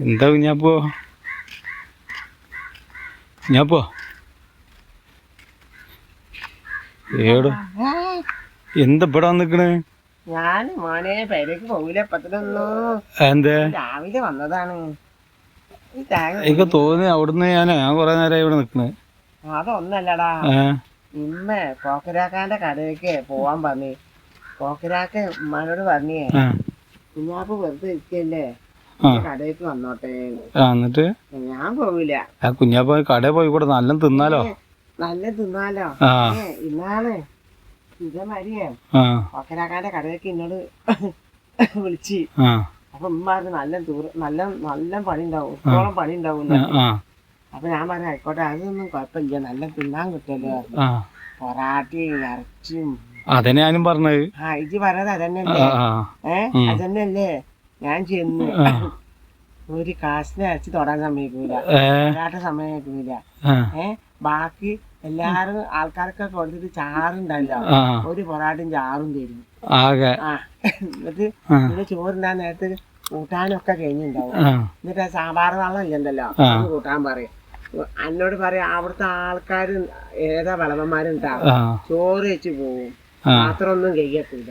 എന്താ കുഞ്ഞാപ്പോ കുഞ്ഞാപ്പോ ഏടോ എന്താ ഇവിടെ വന്നിക്കണ്? ഞാൻ മോനെ പേരേക്ക് പോകില്ല എന്താ രാവിലെ വന്നതാണ്. എനിക്ക് തോന്നി അവിടുന്ന് ഞാൻ കൊറേ നേരമായി ഇവിടെ നിക്കണ്. അതൊന്നല്ലടാ, ഇമ്മ പോക്കരാക്കാന്റെ കടയിലേക്ക് പോവാൻ പറഞ്ഞു. പോക്കരാക്ക് ഉമ്മാനോട് പറഞ്ഞേ കുഞ്ഞാപ്പ് വെറുതെ ഇരിക്കല്ലേ, കടയിലേക്ക് വന്നോട്ടെ. എന്നിട്ട് ഞാൻ പോവില്ല. കുഞ്ഞാപ്പ കടയിൽ പോയി കൂടെ നല്ല തിന്നാലോ. നല്ല തിന്നാലോ. ഇന്നാള് ഇതേമാതിരിയേ പോക്കരാക്കാന്റെ കടയിലേക്ക് എന്നോട് വിളിച്ച്. അപ്പൊ ഉമ്മ പറഞ്ഞു നല്ല പണി ഉണ്ടാവും, ഇപ്പോഴും പണി ഉണ്ടാവൂല. അപ്പൊ ഞാൻ പറഞ്ഞു ആയിക്കോട്ടെ, അതൊന്നും കുഴപ്പമില്ല, നല്ല തിന്നാൻ കിട്ടുമല്ലോ. പൊറാട്ടയും ഇറച്ചിയും. അതന്നെ ഞാനും പറഞ്ഞത്. ഇജ്ജ് പറഞ്ഞത് അതന്നെയല്ലേ? അതന്നെയല്ലേ. ഞാൻ ചെന്ന് ഒരു കാശിനെ ഇറച്ചി തൊടാൻ സമ്മതിക്കൂല, പൊറാട്ട സമ്മതിക്കൂല. ബാക്കി എല്ലാരും ആൾക്കാരൊക്കെ കൊടുത്തിട്ട് ചാറുണ്ടല്ലോ, ഒരു പൊറാട്ടയും ചാറും തരും. എന്നിട്ട് പിന്നെ ചോറുണ്ടാൻ നേരത്ത് കൂട്ടാനൊക്കെ കഴിഞ്ഞിണ്ടാവും. എന്നിട്ട് സാമ്പാർ വെള്ളം ഇല്ലണ്ടല്ലോ, അത് കൂട്ടാൻ പറയും. എന്നോട് പറയാ അവിടുത്തെ ആൾക്കാര് ഏതാ വിളവന്മാരുണ്ടാവും, ചോറ് വെച്ച് പോവും, മാത്രമൊന്നും കഴിയത്തില്ല.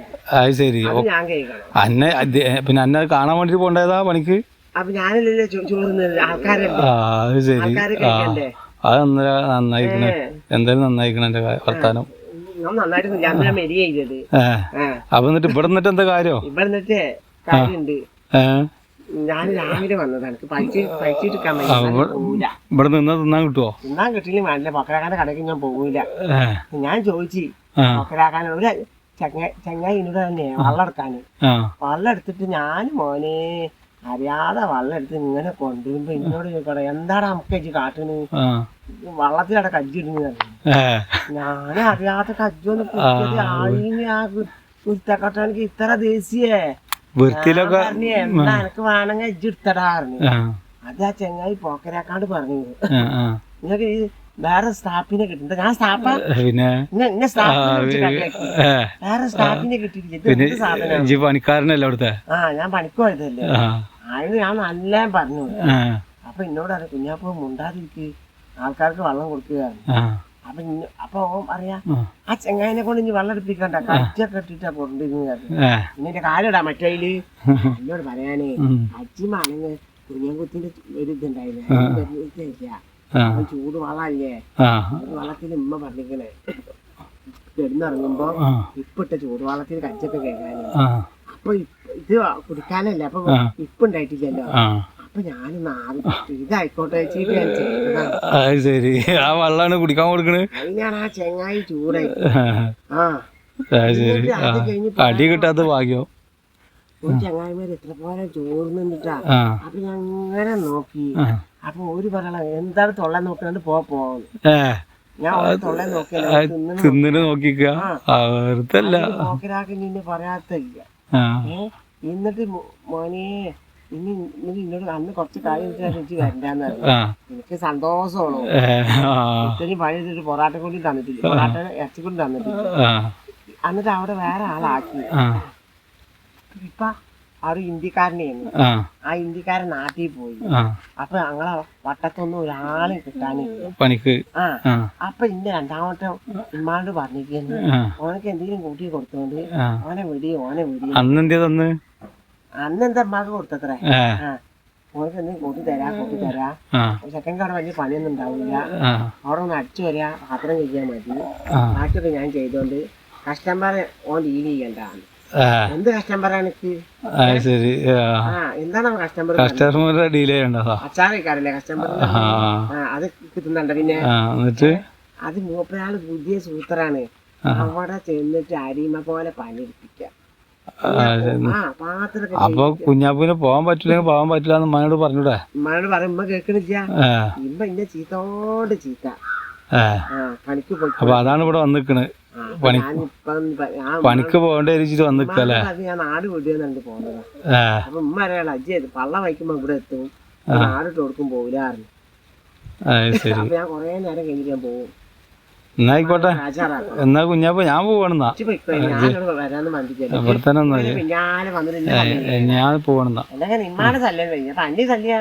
ഞാൻ കഴിക്കണം. പിന്നെ അന്നെ കാണാൻ വേണ്ടിട്ട് പോണ്ടേതാ പണിക്ക്. അപ്പൊ ഞാനല്ലേ ചോറുന്നത്, ആൾക്കാര് കഴിക്കണ്ടേ. അത് നന്നായിക്കണേ, എന്തായാലും നന്നായിക്കണ എന്റെ വർത്താനം. നന്നായിട്ട് ഞാൻ മെരിയ ചെയ്തത്. അപ്പൊ എന്നിട്ട് ഇവിടെ നിന്നിട്ട് എന്താ കാര്യം? ഇവിടെ നിന്നിട്ട് കാര്യമുണ്ട്. ഞാൻ രാവിലെ വന്നതാണ്, പൈച്ചിട്ടിരിക്കാൻ പോവില്ല. ഇവിടെ നിന്ന് തിന്നാൻ കിട്ടുവോ? തിന്നാൻ കിട്ടില്ല, നല്ല പൊക്കരാക്കാന്റെ കടയ്ക്ക് ഞാൻ പോകൂല. ഞാൻ ചോദിച്ചു പൊക്കരാക്കാൻ ഒരു ചങ്ങായി എന്നോട് തന്നെ വെള്ളം എടുക്കാന്. വെള്ളം എടുത്തിട്ട് ഞാൻ മോനെ അറിയാതെ വെള്ളം എടുത്ത് ഇങ്ങനെ കൊണ്ടുവരുമ്പോ എന്നോട് ചോദിക്കട്ടെ, എന്താണ് നമുക്ക് കാട്ടിന് വള്ളത്തിലവിടെ കജ്ജിടുന്നു. ഞാൻ അറിയാത്ത കജ്ജൊന്ന് കുറ്റക്കട്ടാనికి ഇത്ര ദേശീയേ എന്താ എനക്ക് വേണമെങ്കിൽ അജ്ജ് എടുത്തടാ പറഞ്ഞു. അത് ആ ചെങ്ങായി പോക്കരാക്കാണ്ട് പറഞ്ഞു, നിങ്ങൾക്ക് ഈ വേറെ സ്റ്റാഫിനെ കിട്ടുന്നുണ്ട്. ഞാൻ സ്റ്റാഫാ, വേറെ സ്റ്റാഫിനെ കിട്ടിയിട്ടില്ല. പണിക്കാരനല്ലേ അവിടുത്തെ? ഞാൻ പണിക്ക് പോയതല്ലേ. അതിന് ഞാൻ നല്ല പറഞ്ഞു. അപ്പൊ എന്നോട് അറിയാം കുഞ്ഞാപ്പ മുണ്ടാതിരിക്ക്, ആൾക്കാർക്ക് വെള്ളം കൊടുക്കുക. അപ്പൊ ഓൻ പറയാ ആ ചെങ്ങായിനെ കൊണ്ട് ഇനി വെള്ളം എടുപ്പിക്കണ്ട, കച്ചൊക്കെ ഇട്ടിട്ടാ കൊണ്ടിരുന്നത്. പിന്നെ കാര്യടാ മറ്റേല് എന്നോട് പറയാനേ അച്ഛമാണെങ്കിൽ കുഞ്ഞാൻകുത്തിന്റെ ഒരു ഇതുണ്ടായില്ല, ചൂട് വെള്ളല്ലേ. വെള്ളത്തിൽ ഉമ്മ പറഞ്ഞിരിക്കണേ കിടന്നിറങ്ങുമ്പോ ഇപ്പിട്ട ചൂടുവെള്ളത്തിൽ കച്ചൊക്കെ കേൾക്കാന്. അപ്പൊ ഇത് കുടിക്കാനല്ലേ, അപ്പൊ ഇപ്പുണ്ടായിട്ടില്ലല്ലോ. അപ്പൊ ഞാനൊന്ന് ഇതായിക്കോട്ടെ ശരി. ആ വെള്ളാണ് കുടിക്കാൻ കൊടുക്കണേ. അതിനാണ് ആ ചെങ്ങായി ചൂടായി. അടി കിട്ടാത്ത ഭാഗ്യം. ഒരു ചങ്ങായിമാര് എത്ര പോലെ ചോറ് നിന്നിട്ടാ. അപ്പൊ ഞാൻ അങ്ങനെ നോക്കി. അപ്പൊ ഒരു പറയണ എന്താണ് തൊള്ള നോക്കിണ്ട് പോകുന്നു. ഞാൻ തൊള്ള നോക്കിയതിന് നോക്കിക്ക നിന്നെ പറയാത്തില്ല. എന്നിട്ട് മോനെ ഇനി എന്നോട് അന്ന് കുറച്ച് കാര്യം വെച്ച് വരണ്ടാന്ന് പറഞ്ഞു. എനിക്ക് സന്തോഷമാണോ, ഇത്രയും പണി ചെയ്തിട്ട് പൊറാട്ട കൊണ്ടും തന്നിട്ടില്ല, പൊറാട്ട ഇറച്ചി കൊണ്ടും തന്നിട്ടില്ല. എന്നിട്ട് അവിടെ വേറെ ആളാക്കി. ഇപ്പൊ ആ ഒരു ഇന്ത്യക്കാരനെയായിരുന്നു. ആ ഇന്ത്യക്കാരൻ നാട്ടിൽ പോയി. അപ്പൊ ഞങ്ങളെ വട്ടത്തൊന്നും ഒരാളെ കിട്ടാനില്ല പണിക്ക്. അപ്പൊ ഇന്റെ രണ്ടാമത്തെ ഉമ്മാണ്ട് പറഞ്ഞിരിക്കുന്നു, ഓനക്ക് എന്തെങ്കിലും കൂട്ടി കൊടുത്തോണ്ട് ഓനെ വിടി. അന്നെന്താ ഉമ്മാക്ക് കൊടുത്തത്രേ. ഓനക്ക് എന്തെങ്കിലും കൂട്ടി തരാ. സെക്കൻഡ് അവിടെ വലിയ പണിയൊന്നും ഉണ്ടാവില്ല, അവിടെ ഒന്ന് അടിച്ചു വരിക, പാത്രം കഴിക്കാൻ മതി, ബാക്കിയൊക്കെ ഞാൻ ചെയ്തോണ്ട് കസ്റ്റമറെ ഓൻ ഡീൽ ചെയ്യണ്ടാണ്. എന്ത് കസ്റ്റമറാണ് എനിക്ക്? എന്താണ് കസ്റ്റമർ ഡീൽ ചെയ്യണ്ടോ? അച്ചാറിക്കാരല്ലേ കസ്റ്റമർ, അത് കിട്ടുന്നുണ്ട്. പിന്നെ അത് മൂപ്പരാള് പുതിയ സൂത്രാണ്. അവിടെ ചെന്നിട്ട് അരിമ പോലെ പണിയെടുപ്പിക്കാം. അപ്പൊ കുഞ്ഞാപ്പിന് പോവാൻ പറ്റില്ല എന്ന് ഉമ്മനോട് പറഞ്ഞൂടെ? ഉമ്മനോട് പറയും, ഉമ്മ കേൾക്കണില്ല. ഇമ്മ ഇന്നെ ചീത്തോണ്ട് ചീത്ത പണിക്ക് പോയി. അപ്പൊ അതാണ് ഇവിടെ വന്നിക്കണ്, പണിക്ക് പോകേണ്ട വന്നിക്കല്ലേ. ഞാൻ നാട് വിടുന്നുണ്ട് പോകുന്നത്. അപ്പൊ ഉമ്മ അറിയാലോ അജ്ജ് പള്ള വയ്ക്കുമ്പോ ഇവിടെ എത്തും, നാടിട്ട് കൊടുക്കും പോവില്ലായിരുന്നു. അപ്പൊ ഞാൻ കൊറേ നേരം കഴിഞ്ഞിട്ട് ഞാൻ പോകും. എന്നാ ആയിക്കോട്ടെ. എന്നാ കുഞ്ഞാപ്പ ഞാൻ പോവാണെന്നാ. വരാന്ന് മന്ദിക്കല്ലേ ഇവിടെ തന്നെ എന്നാ പിന്നാലെ വന്നിട്ട് ഞാൻ പോവാണെന്നാ. അല്ലെങ്കിൽ നിമ്മാടെ ശല്യം കഴിഞ്ഞ പണ്ടി ശല്യ.